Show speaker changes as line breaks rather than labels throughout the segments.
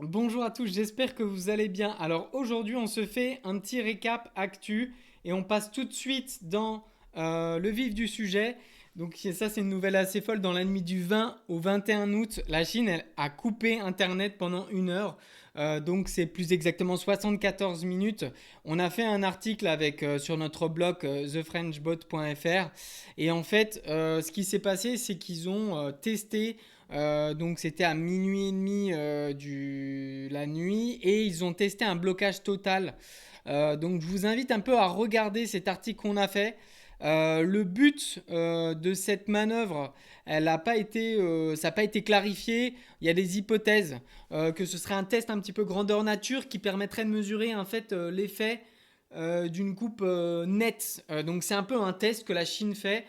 Bonjour à tous, j'espère que vous allez bien. Alors aujourd'hui, on se fait un petit récap actu et on passe tout de suite dans le vif du sujet. Donc ça, c'est une nouvelle assez folle. Dans la nuit du 20 au 21 août, la Chine elle, a coupé Internet pendant 1 heure. Donc c'est plus exactement 74 minutes. On a fait un article avec sur notre blog thefrenchbot.fr et en fait, ce qui s'est passé, c'est qu'ils ont testé donc c'était à minuit et demi la nuit et ils ont testé un blocage total. Donc je vous invite un peu à regarder cet article qu'on a fait. Le but de cette manœuvre, ça n'a pas été clarifié. Il y a des hypothèses que ce serait un test un petit peu grandeur nature qui permettrait de mesurer en fait l'effet d'une coupe nette. Donc c'est un peu un test que la Chine fait.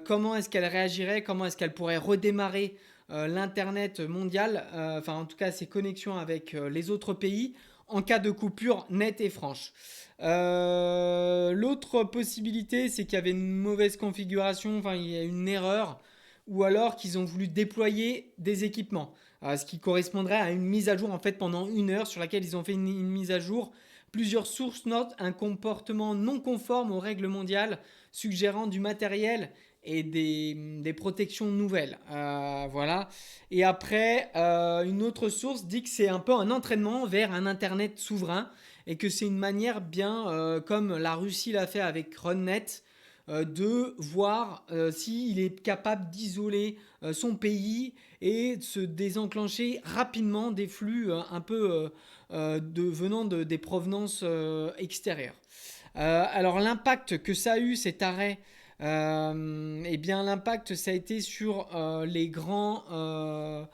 Comment est-ce qu'elle réagirait, comment est-ce qu'elle pourrait redémarrer l'Internet mondial, enfin en tout cas ses connexions avec les autres pays, en cas de coupure nette et franche. L'autre possibilité, c'est qu'il y avait une mauvaise configuration, enfin il y a une erreur, ou alors qu'ils ont voulu déployer des équipements, ce qui correspondrait à une mise à jour en fait pendant 1 heure sur laquelle ils ont fait une mise à jour. Plusieurs sources notent un comportement non conforme aux règles mondiales, suggérant du matériel et des protections nouvelles. Voilà. Et après, une autre source dit que c'est un peu un entraînement vers un Internet souverain et que c'est une manière bien, comme la Russie l'a fait avec RunNet, de voir s'il est capable d'isoler son pays et de se désenclencher rapidement des flux un peu venant des provenances extérieures. Alors l'impact que ça a eu cet arrêt, eh bien l'impact ça a été sur les grandes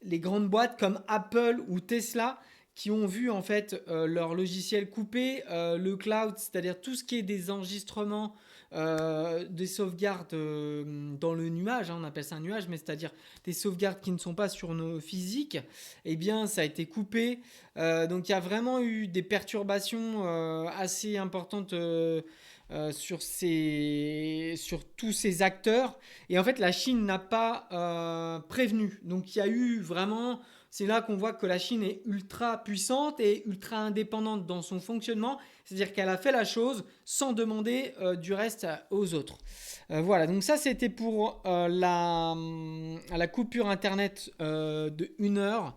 boîtes comme Apple ou Tesla qui ont vu en fait leur logiciel couper, le cloud, c'est-à-dire tout ce qui est des enregistrements, des sauvegardes dans le nuage, hein, on appelle ça un nuage, mais c'est-à-dire des sauvegardes qui ne sont pas sur nos physiques, eh bien ça a été coupé. Donc il y a vraiment eu des perturbations assez importantes sur tous ces acteurs. Et en fait, la Chine n'a pas prévenu. Donc il y a eu vraiment. C'est là qu'on voit que la Chine est ultra puissante et ultra indépendante dans son fonctionnement. C'est-à-dire qu'elle a fait la chose sans demander du reste aux autres. Voilà, donc ça c'était pour la coupure Internet de 1 heure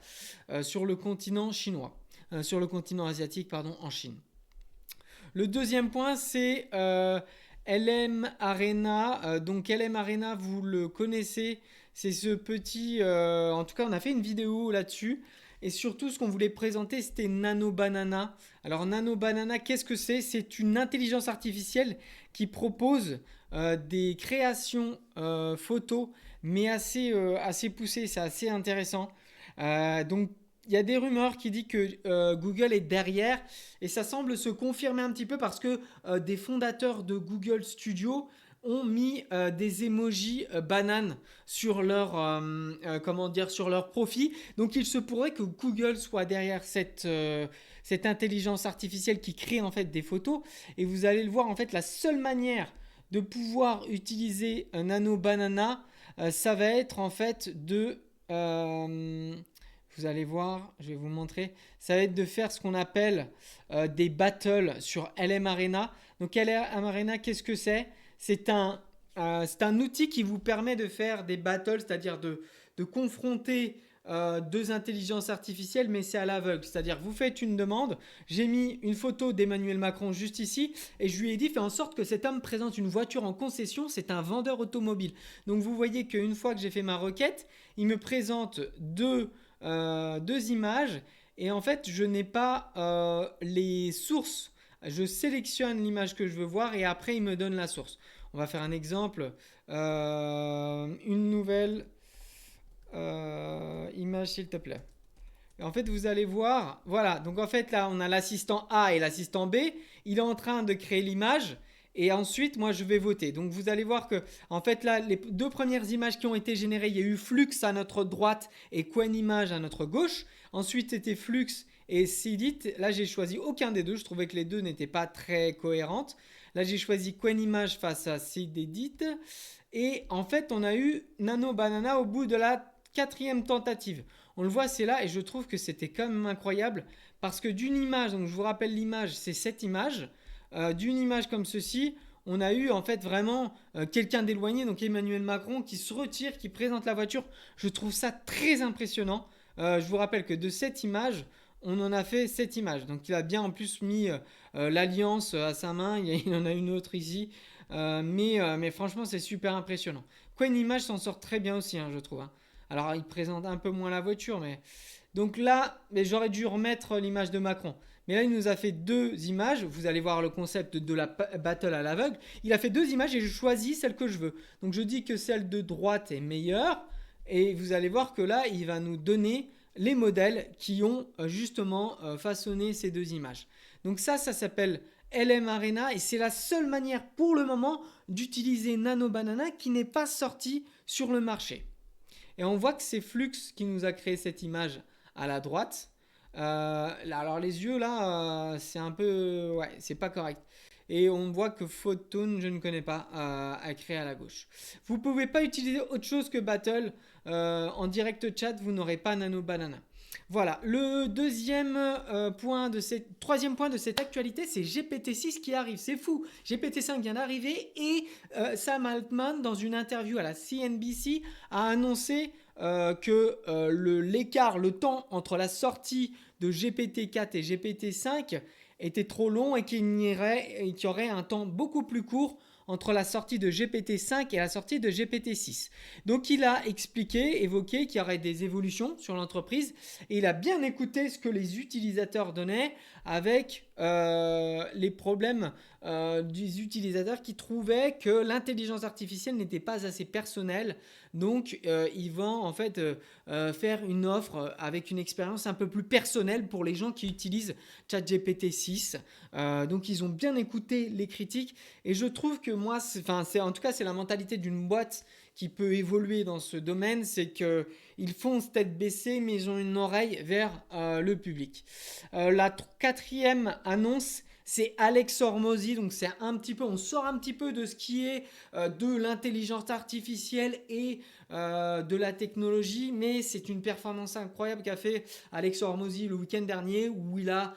sur le continent chinois. Sur le continent asiatique, pardon, en Chine. Le deuxième point, c'est LM Arena. Donc LM Arena, vous le connaissez, c'est ce petit... en tout cas, on a fait une vidéo là-dessus. Et surtout, ce qu'on voulait présenter, c'était Nano Banana. Alors Nano Banana, qu'est-ce que c'est? C'est une intelligence artificielle qui propose des créations photos, mais assez poussées. C'est assez intéressant. Donc il y a des rumeurs qui disent que Google est derrière et ça semble se confirmer un petit peu parce que des fondateurs de Google Studio ont mis des emojis bananes sur leur comment dire sur leur profil. Donc il se pourrait que Google soit derrière cette intelligence artificielle qui crée en fait des photos et vous allez le voir en fait la seule manière de pouvoir utiliser un Nano Banana ça va être en fait de vous allez voir, je vais vous montrer. Ça va être de faire ce qu'on appelle des battles sur LM Arena. Donc LM Arena, qu'est-ce que c'est? C'est un outil qui vous permet de faire des battles, c'est-à-dire de confronter deux intelligences artificielles, mais c'est à l'aveugle. C'est-à-dire vous faites une demande, j'ai mis une photo d'Emmanuel Macron juste ici, et je lui ai dit fais en sorte que cet homme présente une voiture en concession, c'est un vendeur automobile. Donc vous voyez qu'une fois que j'ai fait ma requête, il me présente deux images et en fait je n'ai pas les sources. Je sélectionne l'image que je veux voir et après il me donne la source. On va faire un exemple. Une nouvelle image s'il te plaît. Et en fait, vous allez voir, voilà, donc en fait là, on a l'assistant A et l'assistant B. Il est en train de créer l'image et ensuite, moi, je vais voter. Donc vous allez voir que, en fait là, les deux premières images qui ont été générées, il y a eu Flux à notre droite et Quen à notre gauche. Ensuite, c'était Flux et Cedit. Là, j'ai choisi aucun des deux. Je trouvais que les deux n'étaient pas très cohérentes. Là, j'ai choisi Quen face à Cedit. Et en fait, on a eu Nano Banana au bout de la quatrième tentative. On le voit, c'est là et je trouve que c'était quand même incroyable parce que d'une image, donc je vous rappelle l'image, c'est cette image, d'une image comme ceci, on a eu en fait vraiment quelqu'un d'éloigné, donc Emmanuel Macron, qui se retire, qui présente la voiture. Je trouve ça très impressionnant. Je vous rappelle que de cette image, on en a fait cette image. Donc il a bien en plus mis l'alliance à sa main, il en a une autre ici. Mais franchement, c'est super impressionnant. Quoi, une image s'en sort très bien aussi, hein, je trouve, hein. Alors, il présente un peu moins la voiture, mais donc là, mais j'aurais dû remettre l'image de Macron. Mais là, il nous a fait deux images. Vous allez voir le concept de la battle à l'aveugle. Il a fait deux images et je choisis celle que je veux. Donc je dis que celle de droite est meilleure. Et vous allez voir que là, il va nous donner les modèles qui ont justement façonné ces deux images. Donc ça s'appelle LM Arena et c'est la seule manière pour le moment d'utiliser Nano Banana qui n'est pas sortie sur le marché. Et on voit que c'est Flux qui nous a créé cette image à la droite. Alors les yeux là, c'est un peu... Ouais, c'est pas correct. Et on voit que Photone, je ne connais pas, a créé à la gauche. Vous ne pouvez pas utiliser autre chose que Battle. En direct chat, vous n'aurez pas Nano Banana. Voilà, le troisième point de cette actualité, c'est GPT-6 qui arrive. C'est fou, GPT-5 vient d'arriver et Sam Altman, dans une interview à la CNBC, a annoncé que l'écart, le temps entre la sortie de GPT-4 et GPT-5 était trop long et qu'il y aurait un temps beaucoup plus court entre la sortie de GPT-5 et la sortie de GPT-6. Donc il a évoqué qu'il y aurait des évolutions sur l'entreprise et il a bien écouté ce que les utilisateurs donnaient avec les problèmes des utilisateurs qui trouvaient que l'intelligence artificielle n'était pas assez personnelle. Donc ils vont en fait faire une offre avec une expérience un peu plus personnelle pour les gens qui utilisent ChatGPT 6. Donc ils ont bien écouté les critiques et je trouve que moi, en tout cas c'est la mentalité d'une boîte qui peut évoluer dans ce domaine, c'est qu'ils foncent tête baissée mais ils ont une oreille vers le public. La quatrième annonce, c'est Alex Hormozy, donc c'est on sort un petit peu de ce qui est de l'intelligence artificielle et de la technologie, mais c'est une performance incroyable qu'a fait Alex Hormozy le week-end dernier où il a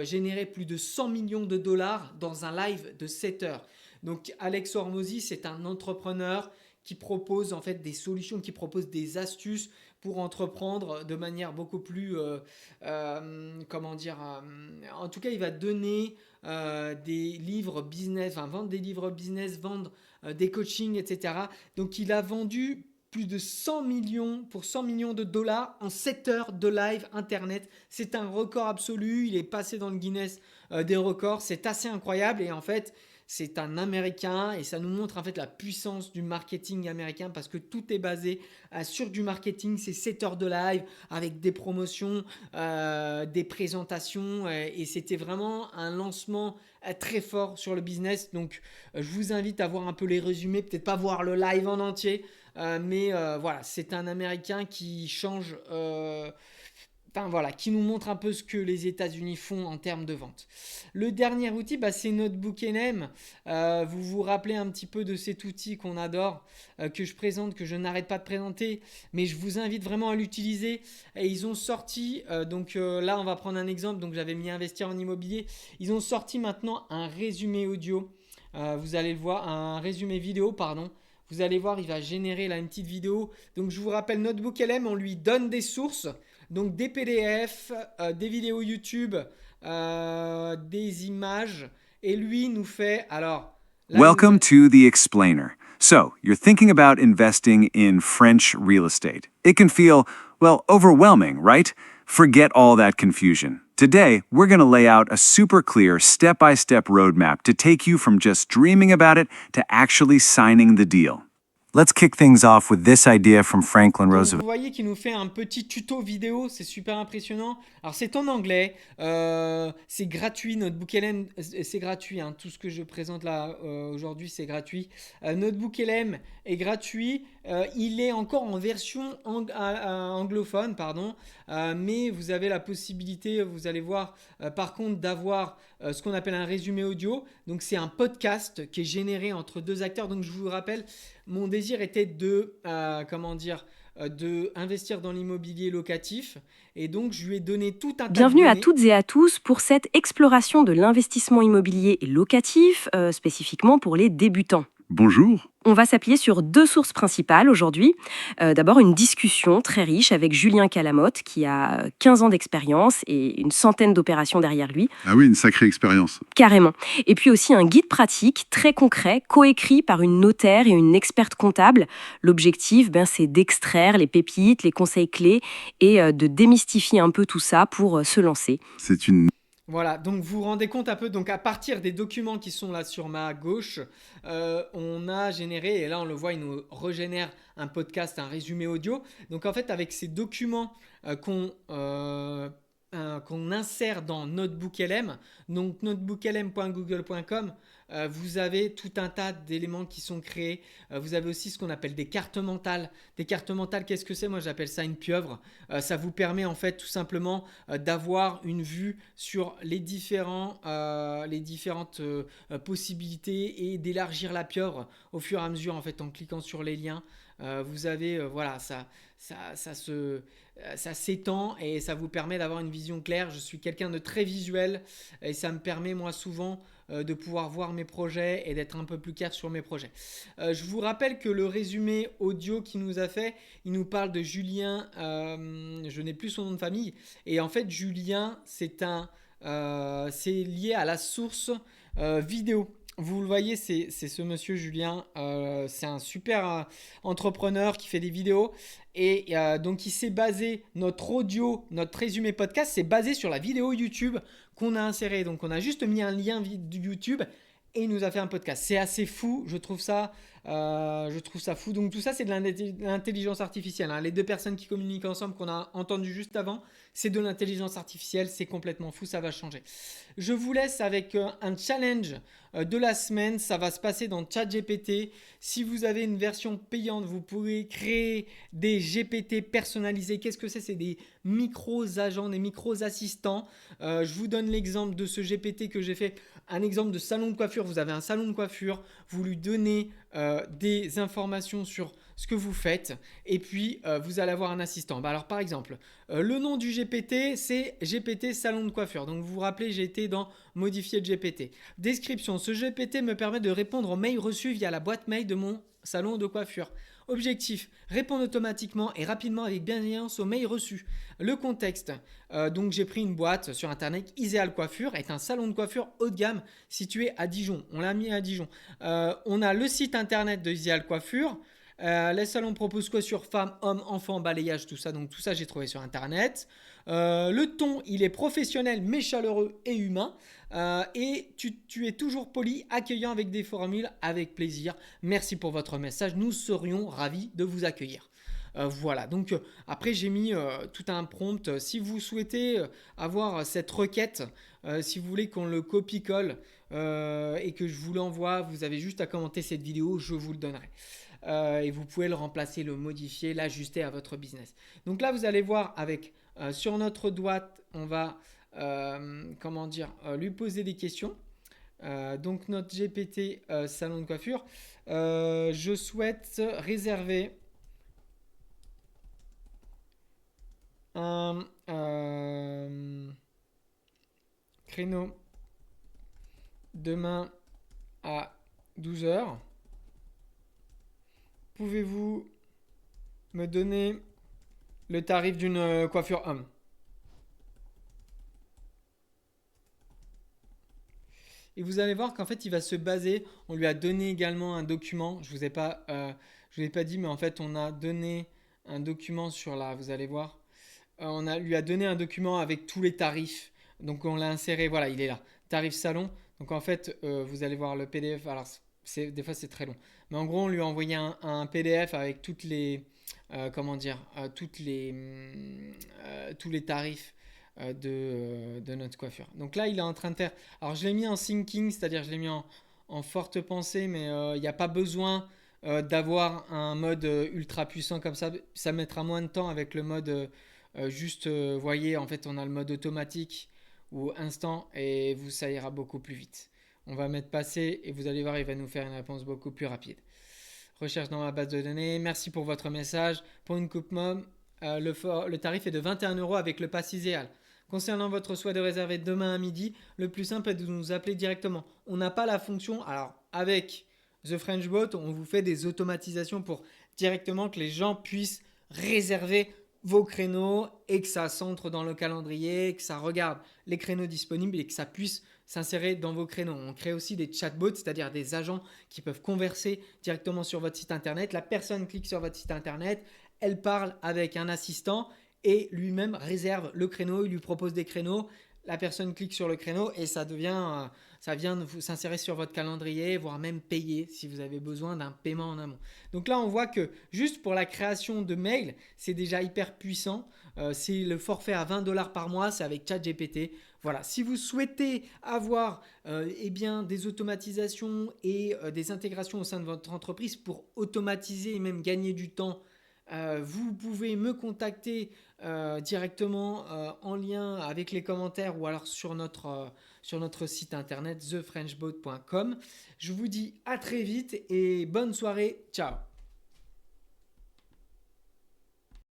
généré plus de 100 millions de dollars dans un live de 7 heures. Donc Alex Hormozy, c'est un entrepreneur qui propose en fait des solutions, qui propose des astuces pour entreprendre de manière beaucoup plus, en tout cas il va donner des livres business, vendre des livres business, vendre des coachings, etc. Donc il a vendu plus de 100 millions pour 100 millions de dollars en 7 heures de live internet. C'est un record absolu, il est passé dans le Guinness des records, c'est assez incroyable et en fait c'est un Américain et ça nous montre en fait la puissance du marketing américain parce que tout est basé sur du marketing, c'est 7 heures de live avec des promotions, des présentations et c'était vraiment un lancement très fort sur le business. Donc je vous invite à voir un peu les résumés, peut-être pas voir le live en entier, mais voilà, c'est un Américain qui change... qui nous montre un peu ce que les États-Unis font en termes de vente. Le dernier outil, c'est Notebook.lm. Vous vous rappelez un petit peu de cet outil qu'on adore, que je présente, que je n'arrête pas de présenter, mais je vous invite vraiment à l'utiliser. Et ils ont sorti, là on va prendre un exemple, donc j'avais mis investir en immobilier. Ils ont sorti maintenant un résumé audio. Vous allez le voir, un résumé vidéo, pardon. Vous allez voir, il va générer là une petite vidéo. Donc je vous rappelle, Notebook.lm, on lui donne des sources. Donc des PDF, des vidéos YouTube, des images. Et lui nous fait... Alors, là,
Welcome to The Explainer. So, you're thinking about investing in French real estate. It can feel, well, overwhelming, right? Forget all that confusion. Today, we're going to lay out a super clear step-by-step roadmap to take you from just dreaming about it to actually signing the deal. Let's kick things off with this idea from Franklin
Donc,
Roosevelt.
vous voyez qu'il nous fait un petit tuto vidéo, c'est super impressionnant. Alors c'est en anglais, c'est gratuit, Notebook.lm, c'est gratuit, hein. Tout ce que je présente là aujourd'hui c'est gratuit. Notebook.lm est gratuit, il est encore en version anglophone, pardon, mais vous avez la possibilité, vous allez voir par contre d'avoir ce qu'on appelle un résumé audio. Donc c'est un podcast qui est généré entre deux acteurs. Donc je vous rappelle, mon désir était de, d'investir dans l'immobilier locatif. Et donc, je lui ai donné tout un tas de
Bienvenue à
données.
toutes et à tous pour cette exploration de l'investissement immobilier locatif, spécifiquement pour les débutants.
Bonjour.
On va s'appuyer sur 2 sources principales aujourd'hui. D'abord, une discussion très riche avec Julien Calamotte, qui a 15 ans d'expérience et une centaine d'opérations derrière lui,
Ah oui, une sacrée expérience.
carrément. Et puis aussi un guide pratique très concret, coécrit par une notaire et une experte comptable. L'objectif, c'est d'extraire les pépites, les conseils clés et de démystifier un peu tout ça pour se lancer.
C'est une...
Voilà, donc vous vous rendez compte un peu, donc à partir des documents qui sont là sur ma gauche, on a généré, et là on le voit, il nous régénère un podcast, un résumé audio. Donc en fait, avec ces documents qu'on insère dans NotebookLM, donc notebooklm.google.com, vous avez tout un tas d'éléments qui sont créés. Vous avez aussi ce qu'on appelle des cartes mentales. Des cartes mentales, qu'est-ce que c'est? Moi, j'appelle ça une pieuvre. Ça vous permet en fait tout simplement d'avoir une vue sur les différentes possibilités et d'élargir la pieuvre au fur et à mesure en fait en cliquant sur les liens. Vous avez voilà, ça s'étend et ça vous permet d'avoir une vision claire. Je suis quelqu'un de très visuel et ça me permet moi souvent de pouvoir voir mes projets et d'être un peu plus clair sur mes projets. Je vous rappelle que le résumé audio qu'il nous a fait, il nous parle de Julien, je n'ai plus son nom de famille, et en fait Julien c'est lié à la source vidéo. Vous le voyez, c'est ce monsieur Julien, c'est un super entrepreneur qui fait des vidéos et donc il s'est basé, notre audio, notre résumé podcast, c'est basé sur la vidéo YouTube qu'on a insérée. Donc on a juste mis un lien de YouTube et il nous a fait un podcast. C'est assez fou, je trouve ça fou. Donc tout ça, c'est de l'intelligence artificielle. Hein. Les 2 personnes qui communiquent ensemble qu'on a entendu juste avant, c'est de l'intelligence artificielle. C'est complètement fou, ça va changer. Je vous laisse avec un challenge de la semaine. Ça va se passer dans ChatGPT. Si vous avez une version payante, vous pourrez créer des GPT personnalisés. Qu'est-ce que c'est? C'est des micros-agents, des micros-assistants. Je vous donne l'exemple de ce GPT que j'ai fait. Un exemple de salon de coiffure. Vous avez un salon de coiffure. Vous lui donnez des informations sur ce que vous faites et puis vous allez avoir un assistant. Alors par exemple, le nom du GPT, c'est GPT salon de coiffure. Donc vous vous rappelez, j'ai été dans modifier GPT. Description, ce GPT me permet de répondre aux mails reçus via la boîte mail de mon salon de coiffure. Objectif, répondre automatiquement et rapidement avec bienveillance aux mails reçus. Le contexte, donc j'ai pris une boîte sur internet, Iséal Coiffure est un salon de coiffure haut de gamme situé à Dijon. On l'a mis à Dijon. On a le site internet de Iséal Coiffure. Les salons proposent coiffure femmes, hommes, enfants, balayage, tout ça. Donc tout ça j'ai trouvé sur internet. Le ton, il est professionnel mais chaleureux et humain. Et tu es toujours poli, accueillant avec des formules, avec plaisir. Merci pour votre message, nous serions ravis de vous accueillir. Voilà, donc après j'ai mis tout un prompt. Si vous souhaitez avoir cette requête, si vous voulez qu'on le copie-colle et que je vous l'envoie, vous avez juste à commenter cette vidéo, je vous le donnerai. Et vous pouvez le remplacer, le modifier, l'ajuster à votre business. Donc là, vous allez voir avec sur notre droite, on va lui poser des questions. Donc notre GPT salon de coiffure, je souhaite réserver un créneau demain à 12h. Pouvez-vous me donner le tarif d'une coiffure homme? Et vous allez voir qu'en fait, il va se baser. On lui a donné également un document. Je vous ai pas dit, mais en fait, on a donné un document sur la. Vous allez voir. Lui a donné un document avec tous les tarifs. Donc, on l'a inséré. Voilà, il est là. Tarif salon. Donc, en fait, vous allez voir le PDF. Alors, des fois, c'est très long. Mais en gros, on lui a envoyé un PDF avec toutes les. Tous les tarifs de notre coiffure. Donc là, il est en train de faire. Alors, je l'ai mis en thinking, c'est-à-dire je l'ai mis en forte pensée, mais il n'y a pas besoin d'avoir un mode ultra puissant comme ça. Ça mettra moins de temps avec le mode voyez, en fait, on a le mode automatique ou instant et ça ira beaucoup plus vite. On va mettre passer et vous allez voir, il va nous faire une réponse beaucoup plus rapide. recherche dans ma base de données. Merci pour votre message. Pour une coupe môme, le tarif est de 21 € avec le pass Iséal. Concernant votre souhait de réserver demain à midi, le plus simple est de nous appeler directement. On n'a pas la fonction. Alors, avec The French Boat, on vous fait des automatisations pour directement que les gens puissent réserver vos créneaux et que ça s'entre dans le calendrier, que ça regarde les créneaux disponibles et que ça puisse s'insérer dans vos créneaux. On crée aussi des chatbots, c'est-à-dire des agents qui peuvent converser directement sur votre site internet. La personne clique sur votre site internet, elle parle avec un assistant et lui-même réserve le créneau, il lui propose des créneaux. La personne clique sur le créneau et ça vient de s'insérer sur votre calendrier, voire même payer si vous avez besoin d'un paiement en amont. Donc là, on voit que juste pour la création de mails, c'est déjà hyper puissant. C'est le forfait à 20 $ par mois, c'est avec ChatGPT. Voilà, si vous souhaitez avoir des automatisations et des intégrations au sein de votre entreprise pour automatiser et même gagner du temps, vous pouvez me contacter directement en lien avec les commentaires ou alors sur notre site internet thefrenchboat.com. Je vous dis à très vite et bonne soirée. Ciao.